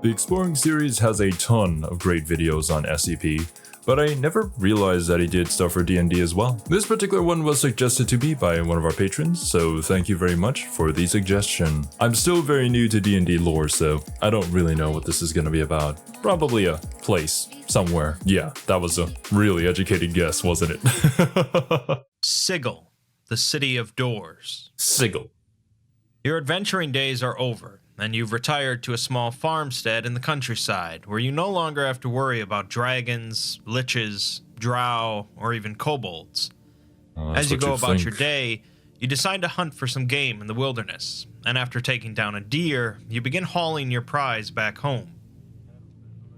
The Exploring series has a ton of great videos on SCP, but I never realized that he did stuff for D&D as well. This particular one was suggested to me by one of our patrons, so thank you very much for the suggestion. I'm still very new to D&D lore, so I don't really know what this is going to be about. Probably a place, somewhere. Yeah, that was a really educated guess, wasn't it? Sigil, the City of Doors. Sigil. Your adventuring days are over, and you've retired to a small farmstead in the countryside, where you no longer have to worry about dragons, liches, drow, or even kobolds. As you go about your day, you decide to hunt for some game in the wilderness, and after taking down a deer, you begin hauling your prize back home.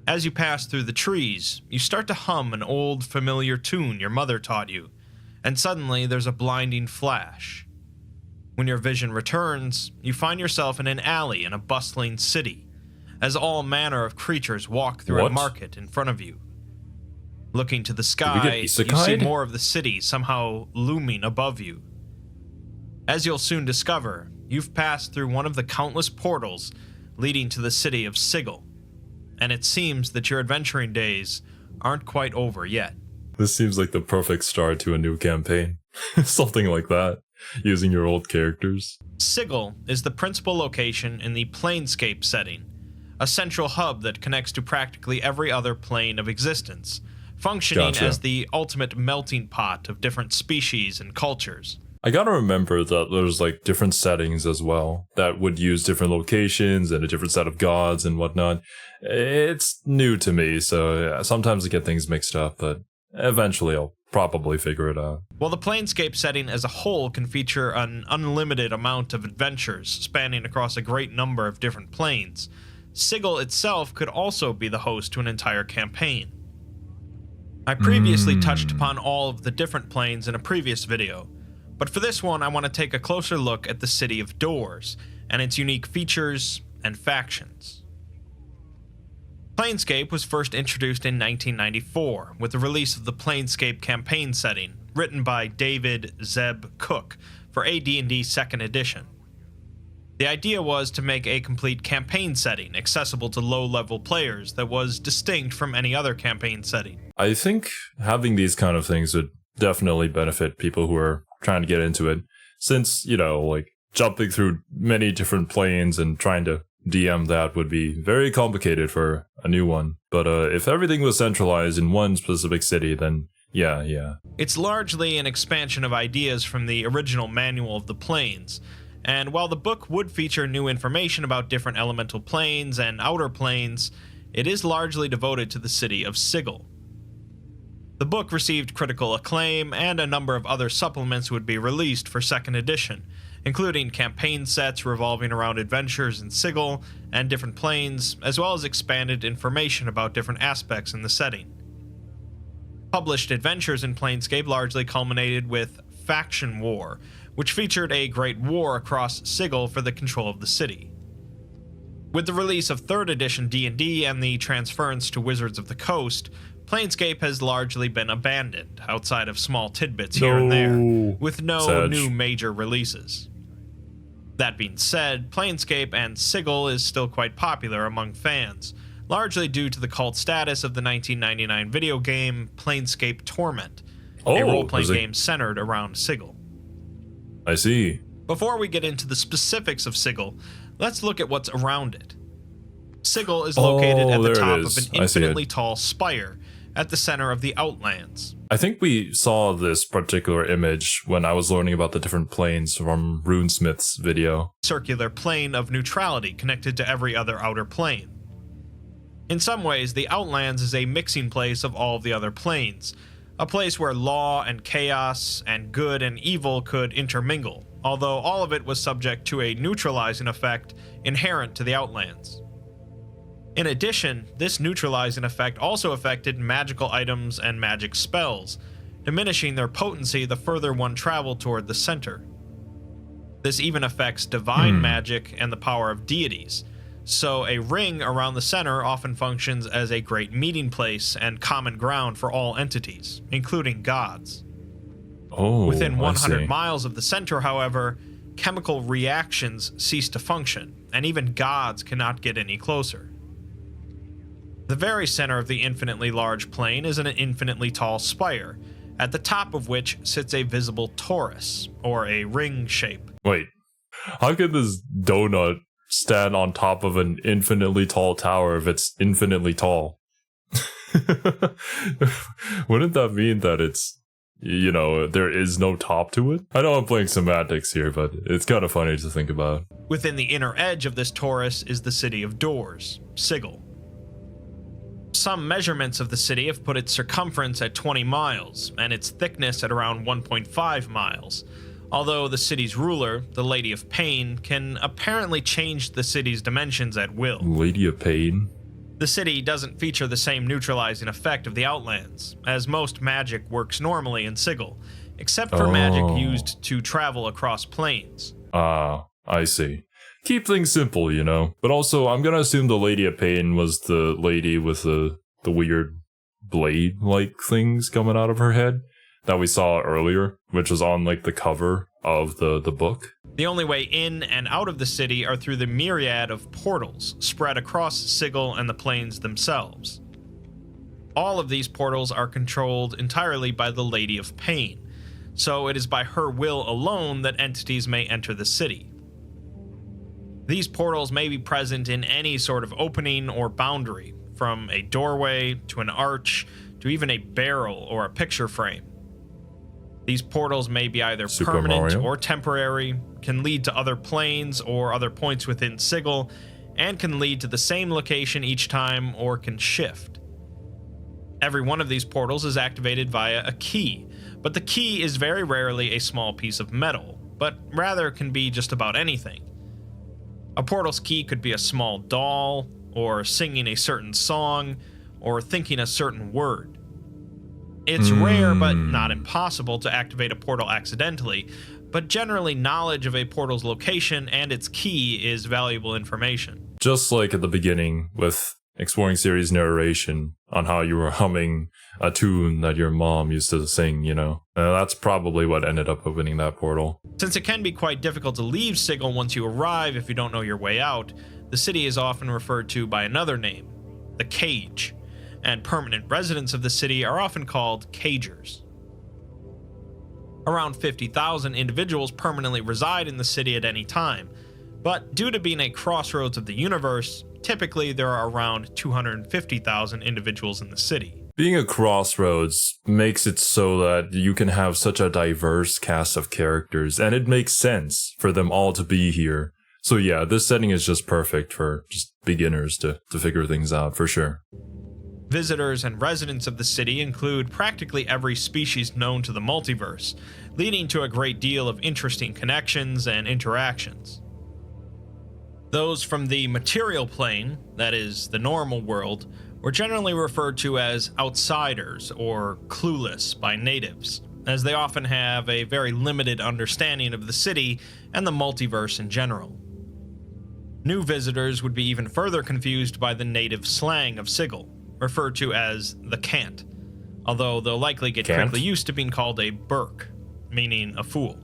As you pass through the trees, you start to hum an old familiar tune your mother taught you, and suddenly there's a blinding flash. When your vision returns, you find yourself in an alley in a bustling city, as all manner of creatures walk through a market in front of you. Looking to the sky, you see more of the city somehow looming above you. As you'll soon discover, you've passed through one of the countless portals leading to the city of Sigil, and it seems that your adventuring days aren't quite over yet. This seems like the perfect start to a new campaign. Something like that. Using your old characters. Sigil is the principal location in the Planescape setting, a central hub that connects to practically every other plane of existence, functioning as the ultimate melting pot of different species and cultures. I gotta remember that there's like different settings as well that would use different locations and a different set of gods and whatnot. It's new to me, so sometimes I get things mixed up, but eventually I'll probably figure it out. While the Planescape setting as a whole can feature an unlimited amount of adventures spanning across a great number of different planes, Sigil itself could also be the host to an entire campaign. I previously touched upon all of the different planes in a previous video, but for this one I want to take a closer look at the City of Doors and its unique features and factions. Planescape was first introduced in 1994 with the release of the Planescape campaign setting, written by David Zeb Cook for AD&D 2nd edition. The idea was to make a complete campaign setting accessible to low-level players that was distinct from any other campaign setting. I think having these kind of things would definitely benefit people who are trying to get into it, since, you know, like jumping through many different planes and trying to DM that would be very complicated for a new one. But if everything was centralized in one specific city, then yeah. It's largely an expansion of ideas from the original Manual of the Planes, and while the book would feature new information about different elemental planes and outer planes, it is largely devoted to the city of Sigil. The book received critical acclaim, and a number of other supplements would be released for 2nd edition, including campaign sets revolving around adventures in Sigil and different planes, as well as expanded information about different aspects in the setting. Published adventures in Planescape largely culminated with Faction War, which featured a great war across Sigil for the control of the city. With the release of 3rd edition D&D and the transference to Wizards of the Coast, Planescape has largely been abandoned, outside of small tidbits here and there, with no new major releases. That being said, Planescape and Sigil is still quite popular among fans, largely due to the cult status of the 1999 video game Planescape Torment, a role-playing game centered around Sigil. I see. Before we get into the specifics of Sigil, let's look at what's around it. Sigil is located at the top of an infinitely tall spire, at the center of the Outlands. I think we saw this particular image when I was learning about the different planes from Runesmith's video. Circular plane of neutrality connected to every other outer plane. In some ways, the Outlands is a mixing place of all of the other planes, a place where law and chaos and good and evil could intermingle, although all of it was subject to a neutralizing effect inherent to the Outlands. In addition, this neutralizing effect also affected magical items and magic spells, diminishing their potency the further one traveled toward the center. This even affects divine magic and the power of deities, so a ring around the center often functions as a great meeting place and common ground for all entities, including gods. Within 100 miles of the center, however, chemical reactions cease to function, and even gods cannot get any closer. The very center of the infinitely large plane is an infinitely tall spire, at the top of which sits a visible torus, or a ring shape. Wait, how could this donut stand on top of an infinitely tall tower if it's infinitely tall? Wouldn't that mean that it's, you know, there is no top to it? I know I'm playing semantics here, but it's kind of funny to think about. Within the inner edge of this torus is the city of doors, Sigil. Some measurements of the city have put its circumference at 20 miles, and its thickness at around 1.5 miles, although the city's ruler, the Lady of Pain, can apparently change the city's dimensions at will. Lady of Pain? The city doesn't feature the same neutralizing effect of the Outlands, as most magic works normally in Sigil, except for magic used to travel across planes. Ah, I see. Keep things simple, you know. But also, I'm gonna assume the Lady of Pain was the lady with the weird blade-like things coming out of her head that we saw earlier, which was on, like, the cover of the book. The only way in and out of the city are through the myriad of portals spread across Sigil and the planes themselves. All of these portals are controlled entirely by the Lady of Pain, so it is by her will alone that entities may enter the city. These portals may be present in any sort of opening or boundary, from a doorway to an arch to even a barrel or a picture frame. These portals may be either permanent or temporary, can lead to other planes or other points within Sigil, and can lead to the same location each time or can shift. Every one of these portals is activated via a key, but the key is very rarely a small piece of metal, but rather can be just about anything. A portal's key could be a small doll, or singing a certain song, or thinking a certain word. It's rare but not impossible to activate a portal accidentally, but generally knowledge of a portal's location and its key is valuable information. Just like at the beginning with Exploring Series narration on how you were humming a tune that your mom used to sing, you know. That's probably what ended up opening that portal. Since it can be quite difficult to leave Sigil once you arrive if you don't know your way out, the city is often referred to by another name, the Cage, and permanent residents of the city are often called Cagers. Around 50,000 individuals permanently reside in the city at any time, but due to being a crossroads of the universe, typically there are around 250,000 individuals in the city. Being a crossroads makes it so that you can have such a diverse cast of characters, and it makes sense for them all to be here. So yeah, this setting is just perfect for just beginners to figure things out, for sure. Visitors and residents of the city include practically every species known to the multiverse, leading to a great deal of interesting connections and interactions. Those from the material plane, that is, the normal world, were generally referred to as outsiders or clueless by natives, as they often have a very limited understanding of the city and the multiverse in general. New visitors would be even further confused by the native slang of Sigil, referred to as the cant, although they'll likely get quickly used to being called a berk, meaning a fool.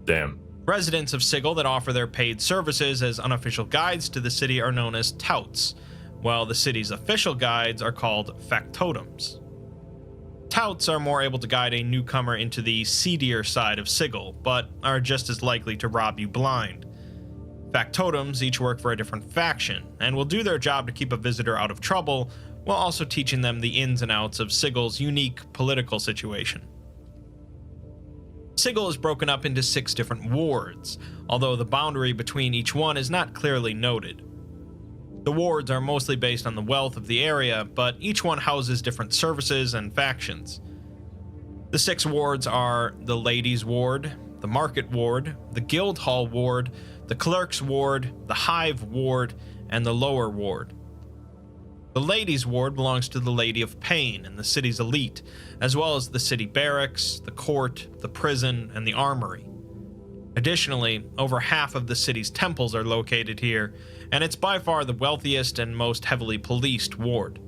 Damn. Residents of Sigil that offer their paid services as unofficial guides to the city are known as touts, while the city's official guides are called factotums. Touts are more able to guide a newcomer into the seedier side of Sigil, but are just as likely to rob you blind. Factotums each work for a different faction, and will do their job to keep a visitor out of trouble, while also teaching them the ins and outs of Sigil's unique political situation. Sigil is broken up into 6 different wards, although the boundary between each one is not clearly noted. The wards are mostly based on the wealth of the area, but each one houses different services and factions. The 6 wards are the Ladies' Ward, the Market Ward, the Guild Hall Ward, the Clerk's Ward, the Hive Ward, and the Lower Ward. The Ladies' Ward belongs to the Lady of Pain and the city's elite, as well as the city barracks, the court, the prison, and the armory. Additionally, over half of the city's temples are located here, and it's by far the wealthiest and most heavily policed ward.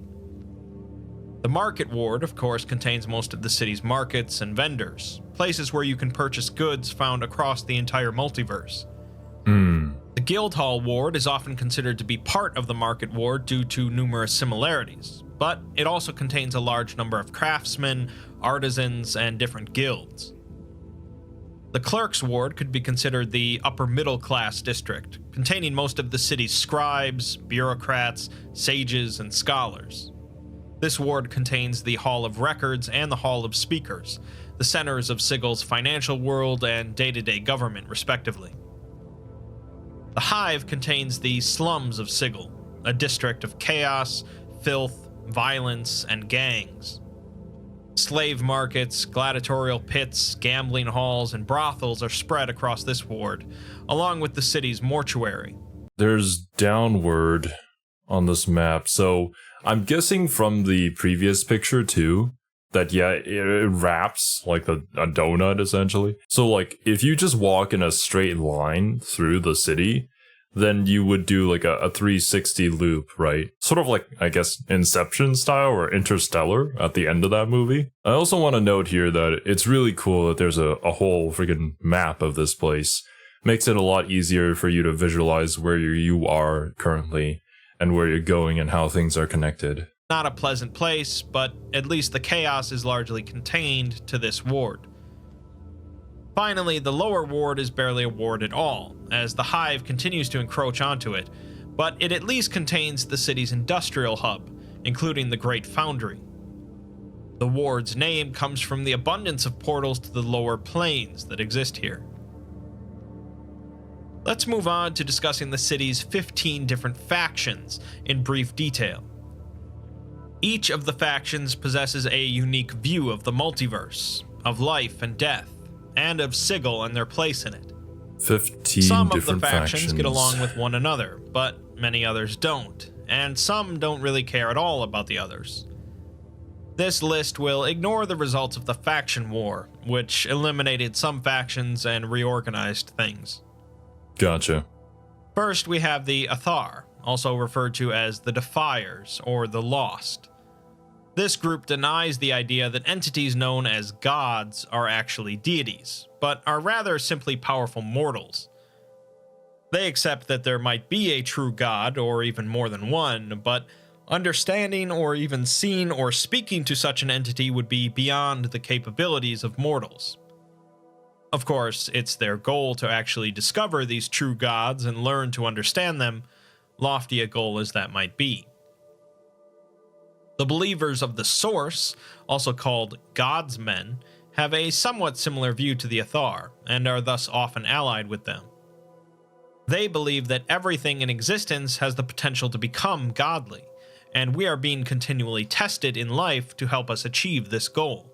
The Market Ward, of course, contains most of the city's markets and vendors, places where you can purchase goods found across the entire multiverse. The Guildhall Ward is often considered to be part of the Market Ward due to numerous similarities, but it also contains a large number of craftsmen, artisans, and different guilds. The Clerks Ward could be considered the upper middle class district, containing most of the city's scribes, bureaucrats, sages, and scholars. This ward contains the Hall of Records and the Hall of Speakers, the centers of Sigil's financial world and day-to-day government, respectively. The Hive contains the slums of Sigil, a district of chaos, filth, violence, and gangs. Slave markets, gladiatorial pits, gambling halls, and brothels are spread across this ward, along with the city's mortuary. There's downward on this map, so I'm guessing from the previous picture too, that yeah, it wraps like a donut essentially. So like if you just walk in a straight line through the city, then you would do like a 360 loop, right? Sort of like, I guess, Inception style or Interstellar at the end of that movie. I also want to note here that it's really cool that there's a whole freaking map of this place. Makes it a lot easier for you to visualize where you are currently and where you're going and how things are connected. Not a pleasant place, but at least the chaos is largely contained to this ward. Finally, the lower ward is barely a ward at all, as the Hive continues to encroach onto it, but it at least contains the city's industrial hub, including the Great Foundry. The ward's name comes from the abundance of portals to the lower planes that exist here. Let's move on to discussing the city's 15 different factions in brief detail. Each of the factions possesses a unique view of the multiverse, of life and death, and of Sigil and their place in it. 15 Some different of the factions get along with one another, but many others don't, and some don't really care at all about the others. This list will ignore the results of the faction war, which eliminated some factions and reorganized things. Gotcha. First, we have the Athar, also referred to as the Defiers or the Lost. This group denies the idea that entities known as gods are actually deities, but are rather simply powerful mortals. They accept that there might be a true god, or even more than one, but understanding or even seeing or speaking to such an entity would be beyond the capabilities of mortals. Of course, it's their goal to actually discover these true gods and learn to understand them, lofty a goal as that might be. The believers of the Source, also called God's Men, have a somewhat similar view to the Athar, and are thus often allied with them. They believe that everything in existence has the potential to become godly, and we are being continually tested in life to help us achieve this goal.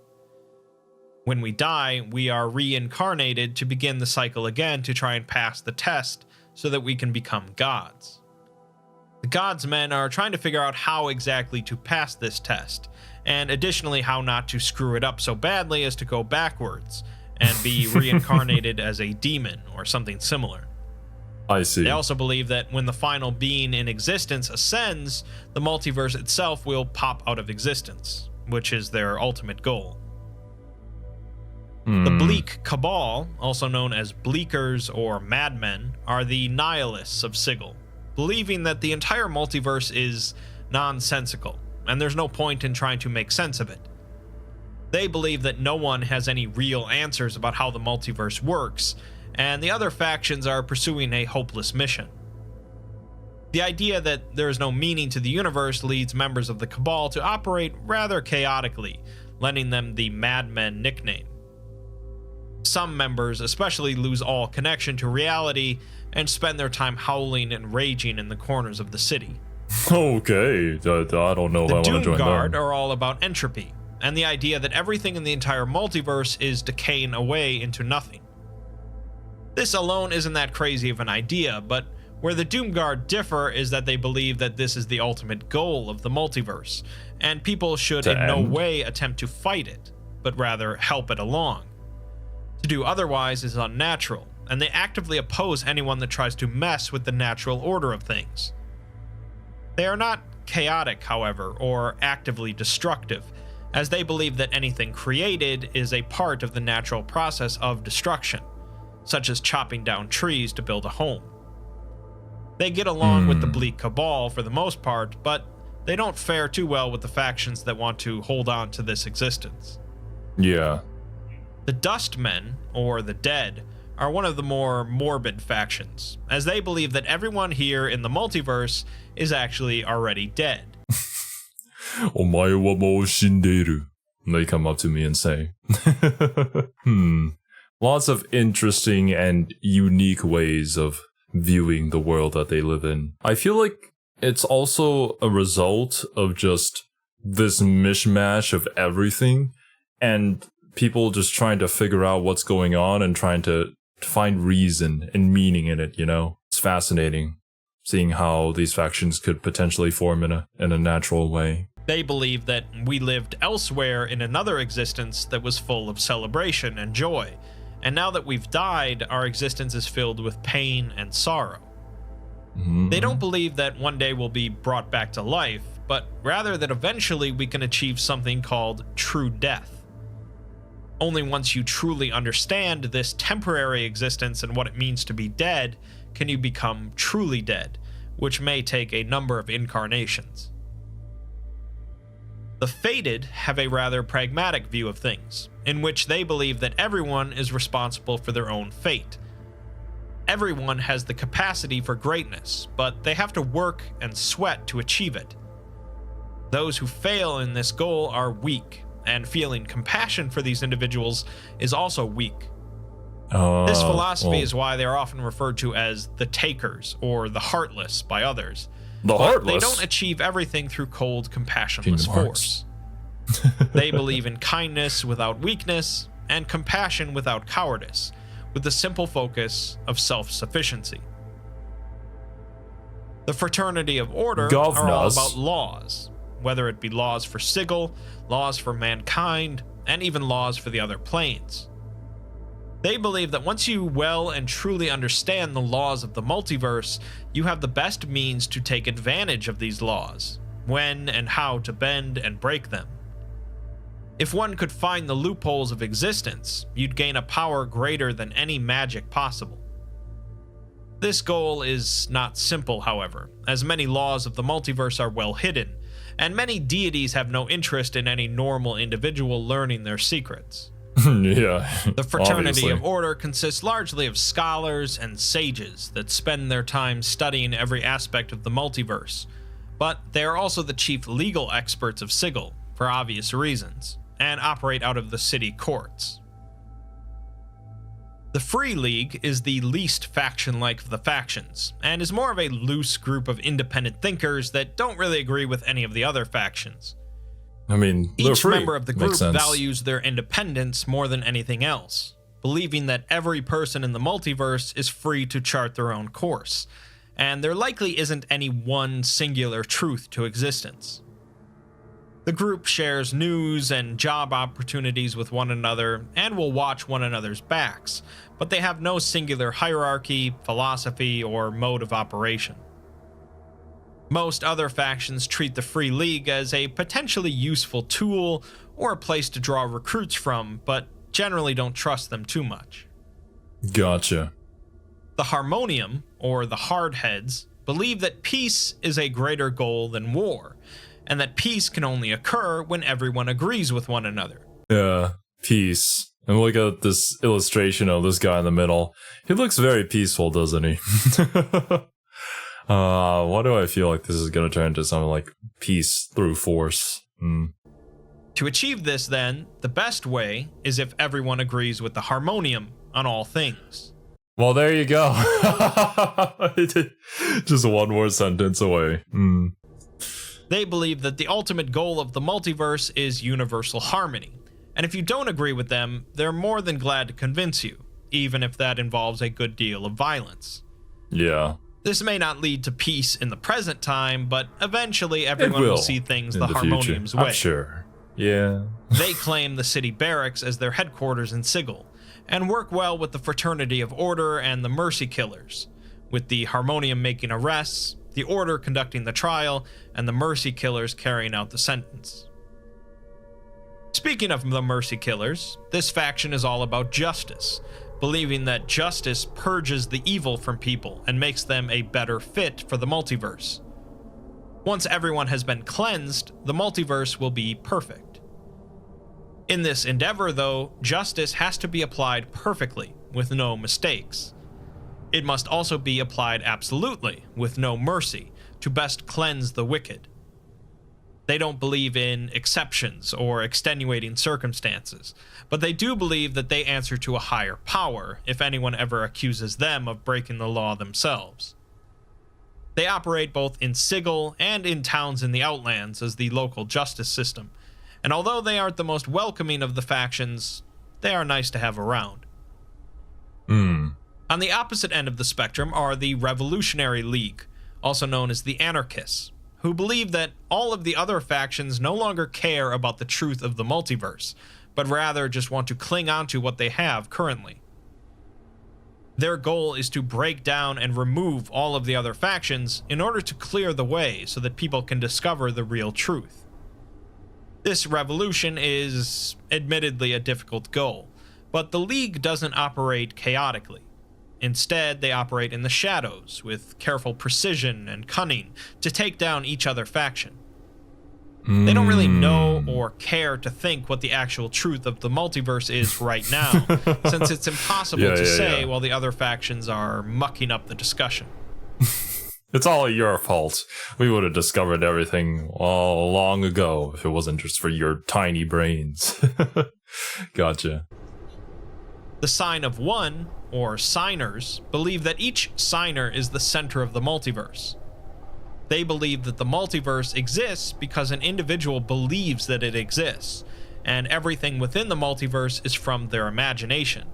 When we die, we are reincarnated to begin the cycle again to try and pass the test so that we can become gods. The God's Men are trying to figure out how exactly to pass this test, and additionally how not to screw it up so badly as to go backwards and be reincarnated as a demon or something similar. I see. They also believe that when the final being in existence ascends, the multiverse itself will pop out of existence, which is their ultimate goal. The Bleak Cabal, also known as Bleakers or Madmen, are the nihilists of Sigil, believing that the entire multiverse is nonsensical, and there's no point in trying to make sense of it. They believe that no one has any real answers about how the multiverse works, and the other factions are pursuing a hopeless mission. The idea that there is no meaning to the universe leads members of the Cabal to operate rather chaotically, lending them the Madmen nickname. Some members especially lose all connection to reality and spend their time howling and raging in the corners of the city. Okay, I don't know if I want to join them. The Doomguard are all about entropy, and the idea that everything in the entire multiverse is decaying away into nothing. This alone isn't that crazy of an idea, but where the Doomguard differ is that they believe that this is the ultimate goal of the multiverse, and people should in no way attempt to fight it, but rather help it along. To do otherwise is unnatural, and they actively oppose anyone that tries to mess with the natural order of things. They are not chaotic, however, or actively destructive, as they believe that anything created is a part of the natural process of destruction, such as chopping down trees to build a home. They get along with the Bleak Cabal for the most part, but they don't fare too well with the factions that want to hold on to this existence. Yeah. The Dustmen, or the Dead, are one of the more morbid factions, as they believe that everyone here in the multiverse is actually already dead. お前はもう死んでいる. They come up to me and say. Lots of interesting and unique ways of viewing the world that they live in. I feel like it's also a result of just this mishmash of everything and people just trying to figure out what's going on and trying to find reason and meaning in it, you know? It's fascinating seeing how these factions could potentially form in a natural way. They believe that we lived elsewhere in another existence that was full of celebration and joy, and now that we've died, our existence is filled with pain and sorrow. They don't believe that one day we'll be brought back to life, but rather that eventually we can achieve something called true death. Only once you truly understand this temporary existence and what it means to be dead can you become truly dead, which may take a number of incarnations. The Fated have a rather pragmatic view of things, in which they believe that everyone is responsible for their own fate. Everyone has the capacity for greatness, but they have to work and sweat to achieve it. Those who fail in this goal are weak, and feeling compassion for these individuals is also weak. This philosophy is why they are often referred to as the Takers, or the Heartless by others. The Heartless? They don't achieve everything through cold, compassionless force. They believe in kindness without weakness, and compassion without cowardice, with the simple focus of self-sufficiency. The Fraternity of Order are all about laws, whether it be laws for Sigil, laws for mankind, and even laws for the other planes. They believe that once you well and truly understand the laws of the multiverse, you have the best means to take advantage of these laws, when and how to bend and break them. If one could find the loopholes of existence, you'd gain a power greater than any magic possible. This goal is not simple, however, as many laws of the multiverse are well hidden, and many deities have no interest in any normal individual learning their secrets. Yeah. The Fraternity of Order consists largely of scholars and sages that spend their time studying every aspect of the multiverse, but they are also the chief legal experts of Sigil, for obvious reasons, and operate out of the city courts. The Free League is the least faction-like of the factions, and is more of a loose group of independent thinkers that don't really agree with any of the other factions. I mean, each member of the group values their independence more than anything else, believing that every person in the multiverse is free to chart their own course, and there likely isn't any one singular truth to existence. The group shares news and job opportunities with one another and will watch one another's backs, but they have no singular hierarchy, philosophy, or mode of operation. Most other factions treat the Free League as a potentially useful tool or a place to draw recruits from, but generally don't trust them too much. Gotcha. The Harmonium, or the Hardheads, believe that peace is a greater goal than war, and that peace can only occur when everyone agrees with one another. Yeah, peace. And look at this illustration of this guy in the middle. He looks very peaceful, doesn't he? Why do I feel like this is going to turn into something like peace through force? To achieve this, then, the best way is if everyone agrees with the Harmonium on all things. Well, there you go. Just one more sentence away. They believe that the ultimate goal of the multiverse is universal harmony, and if you don't agree with them, they're more than glad to convince you, even if that involves a good deal of violence. Yeah. This may not lead to peace in the present time, but eventually everyone will see things the Harmonium's way. I'm sure. Yeah. They claim the city barracks as their headquarters in Sigil, and work well with the Fraternity of Order and the Mercy Killers, with the Harmonium making arrests, the Order conducting the trial, and the Mercy Killers carrying out the sentence. Speaking of the Mercy Killers, this faction is all about justice, believing that justice purges the evil from people and makes them a better fit for the multiverse. Once everyone has been cleansed, the multiverse will be perfect. In this endeavor, though, justice has to be applied perfectly, with no mistakes. It must also be applied absolutely, with no mercy, to best cleanse the wicked. They don't believe in exceptions or extenuating circumstances, but they do believe that they answer to a higher power if anyone ever accuses them of breaking the law themselves. They operate both in Sigil and in towns in the Outlands as the local justice system, and although they aren't the most welcoming of the factions, they are nice to have around. On the opposite end of the spectrum are the Revolutionary League, also known as the Anarchists, who believe that all of the other factions no longer care about the truth of the multiverse, but rather just want to cling on to what they have currently. Their goal is to break down and remove all of the other factions in order to clear the way so that people can discover the real truth. This revolution is admittedly a difficult goal, but the League doesn't operate chaotically. Instead, they operate in the shadows with careful precision and cunning to take down each other faction. They don't really know or care to think what the actual truth of the multiverse is right now, since it's impossible to say while the other factions are mucking up the discussion. It's all your fault. We would have discovered everything all long ago if it wasn't just for your tiny brains. Gotcha. The Sign of One, or Signers, believe that each Signer is the center of the multiverse. They believe that the multiverse exists because an individual believes that it exists, and everything within the multiverse is from their imagination.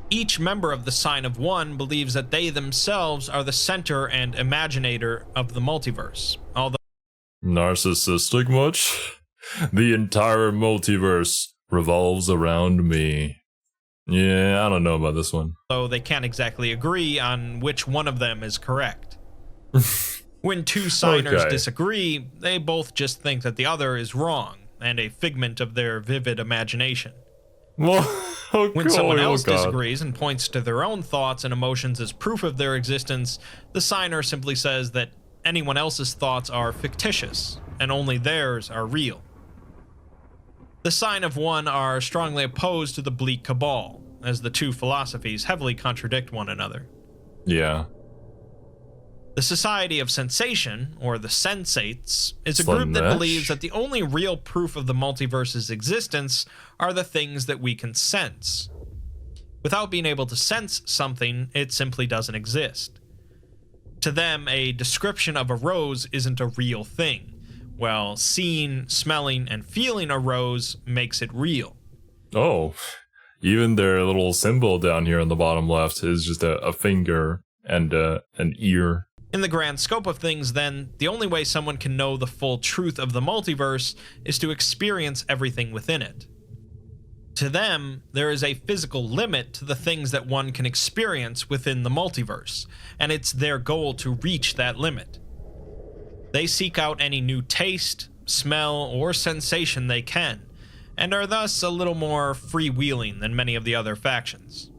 Each member of the Sign of One believes that they themselves are the center and imaginator of the multiverse, although... Narcissistic much? The entire multiverse revolves around me. Yeah, I don't know about this one. Though they can't exactly agree on which one of them is correct. When two signers disagree, they both just think that the other is wrong and a figment of their vivid imagination. When someone else disagrees and points to their own thoughts and emotions as proof of their existence, the signer simply says that anyone else's thoughts are fictitious and only theirs are real. The Sign of One are strongly opposed to the Bleak Cabal, as the two philosophies heavily contradict one another. Yeah. The Society of Sensation, or the Sensates, is a group that believes that the only real proof of the multiverse's existence are the things that we can sense. Without being able to sense something, it simply doesn't exist. To them, a description of a rose isn't a real thing, while seeing, smelling, and feeling a rose makes it real. Oh, even their little symbol down here on the bottom left is just a finger and an ear. In the grand scope of things, then, the only way someone can know the full truth of the multiverse is to experience everything within it. To them, there is a physical limit to the things that one can experience within the multiverse, and it's their goal to reach that limit. They seek out any new taste, smell, or sensation they can, and are thus a little more freewheeling than many of the other factions.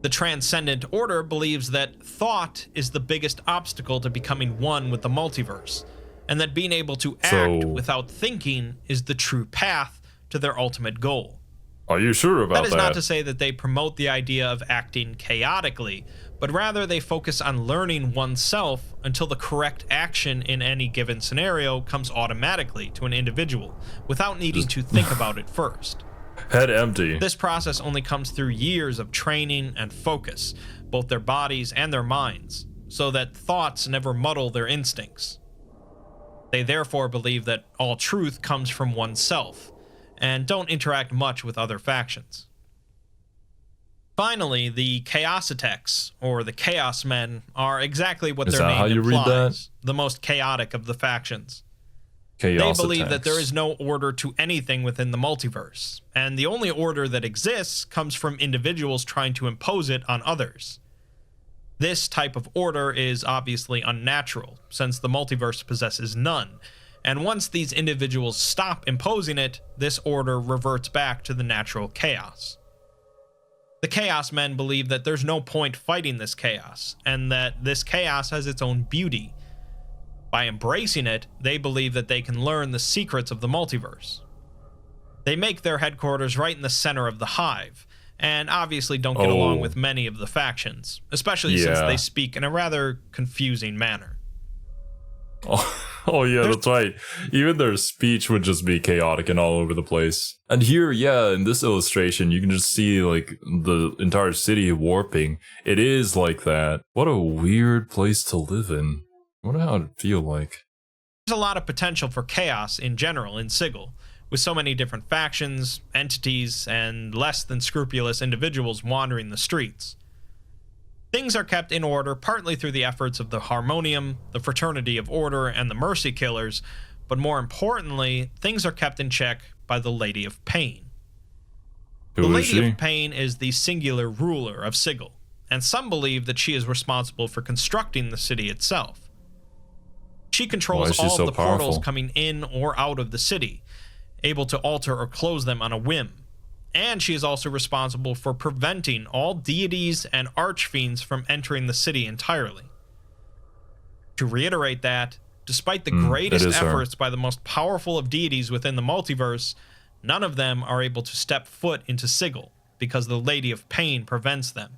The Transcendent Order believes that thought is the biggest obstacle to becoming one with the multiverse, and that being able to act without thinking is the true path to their ultimate goal. Are you sure about that? That is not to say that they promote the idea of acting chaotically, but rather they focus on learning oneself until the correct action in any given scenario comes automatically to an individual, without needing to think about it first. Head empty. This process only comes through years of training and focus, both their bodies and their minds, so that thoughts never muddle their instincts. They therefore believe that all truth comes from oneself, and don't interact much with other factions. Finally, the Chaositechs, or the Chaos Men, are exactly what their name implies, the most chaotic of the factions. They believe that there is no order to anything within the multiverse, and the only order that exists comes from individuals trying to impose it on others. This type of order is obviously unnatural, since the multiverse possesses none, and once these individuals stop imposing it, this order reverts back to the natural chaos. The Chaos Men believe that there's no point fighting this chaos, and that this chaos has its own beauty. By embracing it, they believe that they can learn the secrets of the multiverse. They make their headquarters right in the center of the hive, and obviously don't get along with many of the factions, especially since they speak in a rather confusing manner. Oh yeah, that's right. Even their speech would just be chaotic and all over the place. And here, in this illustration, you can just see like the entire city warping. It is like that. What a weird place to live in. I wonder how it'd feel like. There's a lot of potential for chaos in general in Sigil, with so many different factions, entities, and less than scrupulous individuals wandering the streets. Things are kept in order partly through the efforts of the Harmonium, the Fraternity of Order, and the Mercy Killers, but more importantly, things are kept in check by the Lady of Pain. The Lady of Pain is the singular ruler of Sigil, and some believe that she is responsible for constructing the city itself. She controls all of the portals coming in or out of the city, able to alter or close them on a whim. And she is also responsible for preventing all deities and archfiends from entering the city entirely. To reiterate that, despite the greatest efforts by the most powerful of deities within the multiverse, none of them are able to step foot into Sigil, because the Lady of Pain prevents them.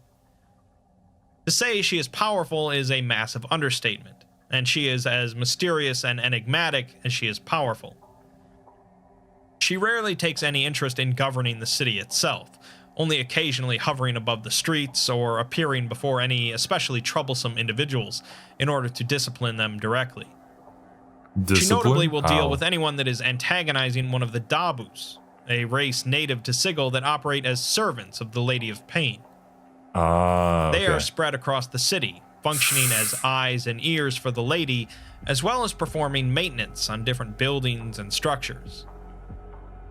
To say she is powerful is a massive understatement, and she is as mysterious and enigmatic as she is powerful. She rarely takes any interest in governing the city itself, only occasionally hovering above the streets or appearing before any especially troublesome individuals in order to discipline them directly. She notably will deal with anyone that is antagonizing one of the Dabus, a race native to Sigil that operate as servants of the Lady of Pain. They are spread across the city, functioning as eyes and ears for the lady, as well as performing maintenance on different buildings and structures.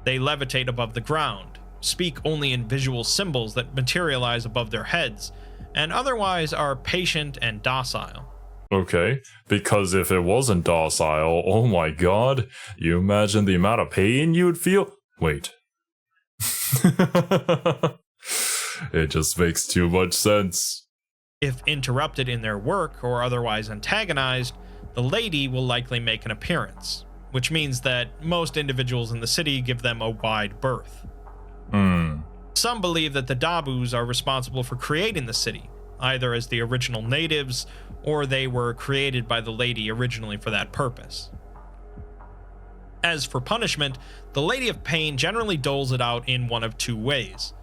They levitate above the ground, speak only in visual symbols that materialize above their heads, and otherwise are patient and docile. Okay, because if it wasn't docile, oh my god, you imagine the amount of pain you would feel? Wait. It just makes too much sense. If interrupted in their work or otherwise antagonized, the lady will likely make an appearance, which means that most individuals in the city give them a wide berth. Some believe that the Dabus are responsible for creating the city, either as the original natives, or they were created by the lady originally for that purpose. As for punishment, the Lady of Pain generally doles it out in one of two ways.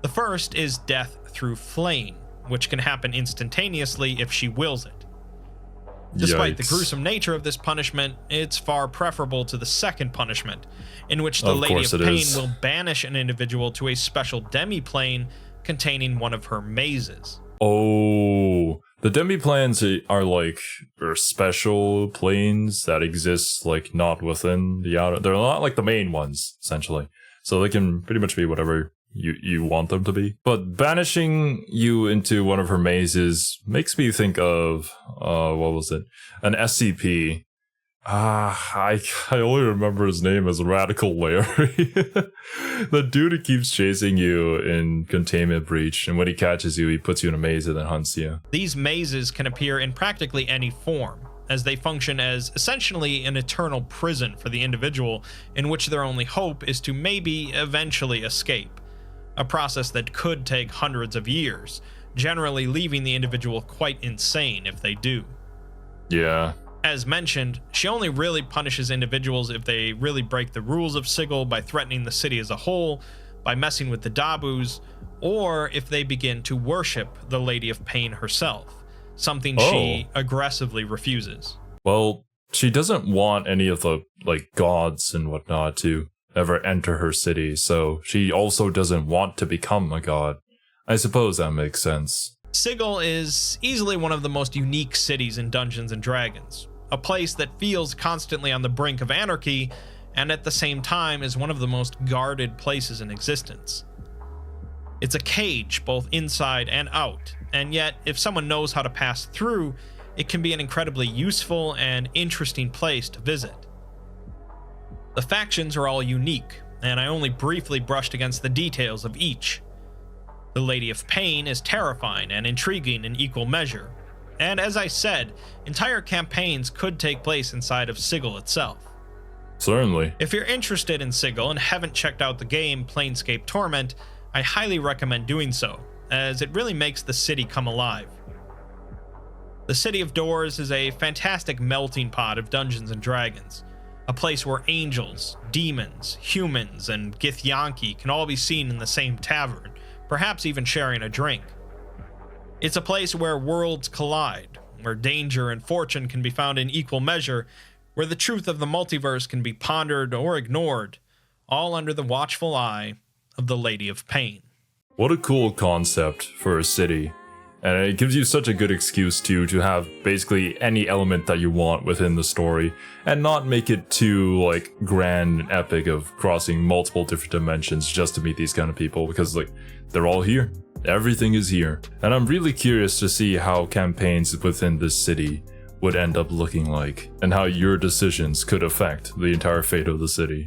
The first is death through flaying, which can happen instantaneously if she wills it. Despite the gruesome nature of this punishment, it's far preferable to the second punishment, in which the Lady of Pain will banish an individual to a special demi-plane containing one of her mazes. Oh, the demi-planes are like special planes that exist like not within the outer. They're not like the main ones, essentially. So they can pretty much be whatever you want them to be. But banishing you into one of her mazes makes me think of what was it? An SCP. I only remember his name as Radical Larry. The dude who keeps chasing you in Containment Breach, and when he catches you, he puts you in a maze and then hunts you. These mazes can appear in practically any form, as they function as essentially an eternal prison for the individual, in which their only hope is to maybe eventually escape. A process that could take hundreds of years, generally leaving the individual quite insane if they do. Yeah. As mentioned, she only really punishes individuals if they really break the rules of Sigil by threatening the city as a whole, by messing with the Dabus, or if they begin to worship the Lady of Pain herself, something she aggressively refuses. Well, she doesn't want any of the like gods and whatnot to ever enter her city, so she also doesn't want to become a god. I suppose that makes sense. Sigil is easily one of the most unique cities in Dungeons & Dragons, a place that feels constantly on the brink of anarchy, and at the same time is one of the most guarded places in existence. It's a cage both inside and out, and yet if someone knows how to pass through, it can be an incredibly useful and interesting place to visit. The factions are all unique, and I only briefly brushed against the details of each. The Lady of Pain is terrifying and intriguing in equal measure. And as I said, entire campaigns could take place inside of Sigil itself. Certainly. If you're interested in Sigil and haven't checked out the game Planescape Torment, I highly recommend doing so, as it really makes the city come alive. The City of Doors is a fantastic melting pot of Dungeons and Dragons, a place where angels, demons, humans, and Githyanki can all be seen in the same tavern, perhaps even sharing a drink. It's a place where worlds collide, where danger and fortune can be found in equal measure, where the truth of the multiverse can be pondered or ignored, all under the watchful eye of the Lady of Pain. What a cool concept for a city. And it gives you such a good excuse to have basically any element that you want within the story and not make it too like grand and epic of crossing multiple different dimensions just to meet these kind of people, because like they're all here. Everything is here. And I'm really curious to see how campaigns within this city would end up looking like and how your decisions could affect the entire fate of the city.